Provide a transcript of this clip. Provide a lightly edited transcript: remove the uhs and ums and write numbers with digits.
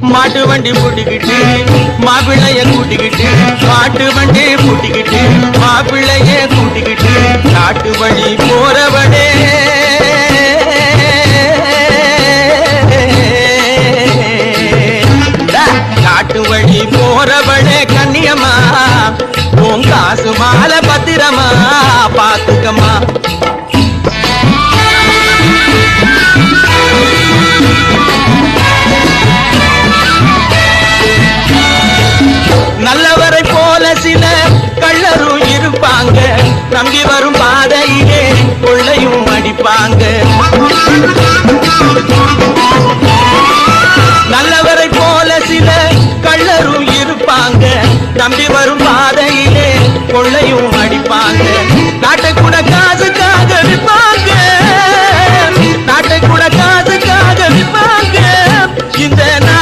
மாட்டு வண்டி பூட்டிக்கிட்டு மாப்பிள்ளைய கூட்டிக்கிட்டு மாட்டு வண்டி பூட்டிக்கிட்டு மாப்பிள்ளைய கூட்டிக்கிட்டு காட்டு வழி போறவனே காட்டு வழி போறவனே கண்ணியம்மா உன் காசு மாலை பத்திரமா பாத்துக்கம்மா. நல்லவரை போல சில கள்ளரும் இருப்பாங்க, நம்பி வரும் பாதையிலே கொள்ளையும் அடிப்பாங்க.